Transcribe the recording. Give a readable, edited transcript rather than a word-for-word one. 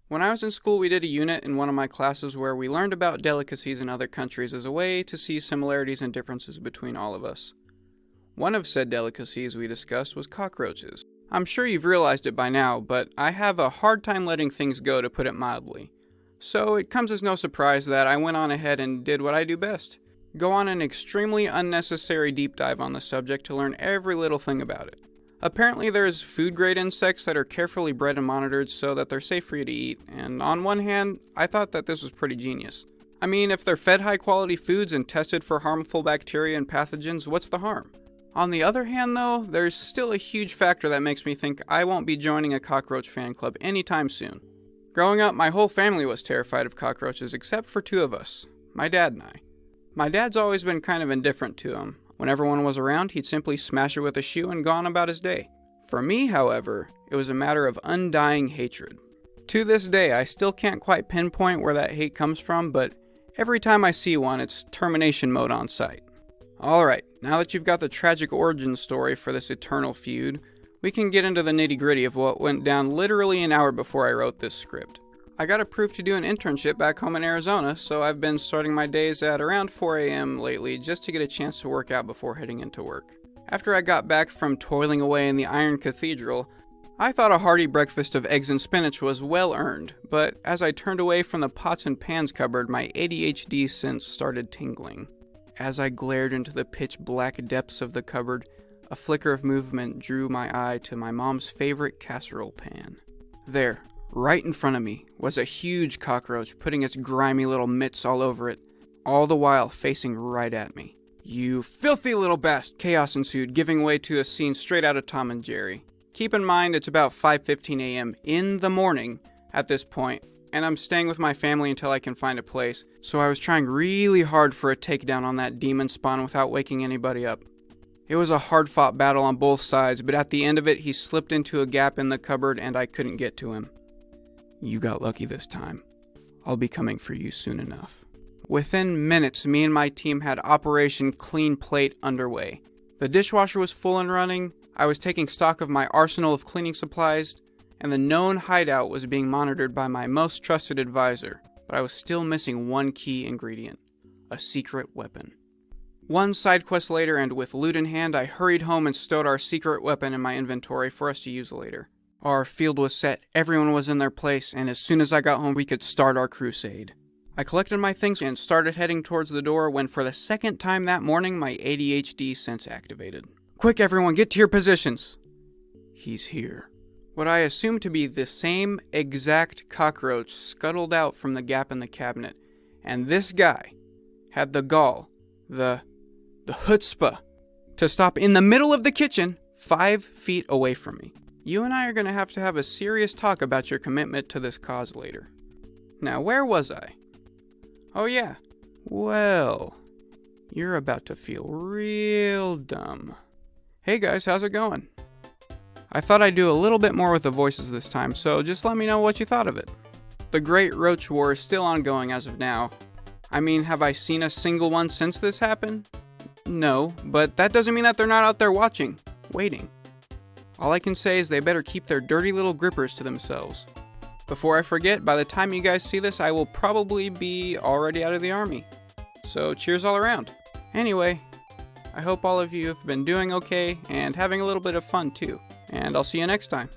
When I was in school, we did a unit in one of my classes where we learned about delicacies in other countries as a way to see similarities and differences between all of us. One of said delicacies we discussed was cockroaches. I'm sure you've realized it by now, but I have a hard time letting things go, to put it mildly. So it comes as no surprise that I went on ahead and did what I do best. Go on an extremely unnecessary deep dive on the subject to learn every little thing about it. Apparently there's food-grade insects that are carefully bred and monitored so that they're safe for you to eat, and on one hand, I thought that this was pretty genius. I mean, if they're fed high-quality foods and tested for harmful bacteria and pathogens, what's the harm? On the other hand though, there's still a huge factor that makes me think I won't be joining a cockroach fan club anytime soon. Growing up, my whole family was terrified of cockroaches except for two of us, my dad and I. My dad's always been kind of indifferent to them. When everyone was around, he'd simply smash it with a shoe and go on about his day. For me, however, it was a matter of undying hatred. To this day, I still can't quite pinpoint where that hate comes from, but every time I see one, it's termination mode on sight. Alright, now that you've got the tragic origin story for this eternal feud, we can get into the nitty-gritty of what went down literally an hour before I wrote this script. I got approved to do an internship back home in Arizona, so I've been starting my days at around 4 a.m. lately just to get a chance to work out before heading into work. After I got back from toiling away in the Iron Cathedral, I thought a hearty breakfast of eggs and spinach was well earned, but as I turned away from the pots and pans cupboard, my ADHD sense started tingling. As I glared into the pitch black depths of the cupboard, a flicker of movement drew my eye to my mom's favorite casserole pan. There, right in front of me, was a huge cockroach putting its grimy little mitts all over it, all the while facing right at me. "You filthy little bastard!" Chaos ensued, giving way to a scene straight out of Tom and Jerry. Keep in mind it's about 5:15 a.m. in the morning at this point, and I'm staying with my family until I can find a place, so I was trying really hard for a takedown on that demon spawn without waking anybody up. It was a hard-fought battle on both sides, but at the end of it, he slipped into a gap in the cupboard and I couldn't get to him. "You got lucky this time. I'll be coming for you soon enough." Within minutes, me and my team had Operation Clean Plate underway. The dishwasher was full and running, I was taking stock of my arsenal of cleaning supplies, and the known hideout was being monitored by my most trusted advisor, but I was still missing one key ingredient: a secret weapon. One side quest later, and with loot in hand, I hurried home and stowed our secret weapon in my inventory for us to use later. Our field was set, everyone was in their place, and as soon as I got home, we could start our crusade. I collected my things and started heading towards the door when, for the second time that morning, my ADHD sense activated. "Quick, everyone, get to your positions!" He's here. What I assumed to be the same exact cockroach scuttled out from the gap in the cabinet, and this guy had the gall, the chutzpah, to stop in the middle of the kitchen, 5 feet away from me. You and I are going to have a serious talk about your commitment to this cause later. Now, where was I? Oh yeah. Well, you're about to feel real dumb. Hey guys, how's it going? I thought I'd do a little bit more with the voices this time, so just let me know what you thought of it. The Great Roach War is still ongoing as of now. I mean, have I seen a single one since this happened? No, but that doesn't mean that they're not out there watching, waiting. All I can say is they better keep their dirty little grippers to themselves. Before I forget, by the time you guys see this, I will probably be already out of the army. So cheers all around. Anyway, I hope all of you have been doing okay and having a little bit of fun too. And I'll see you next time.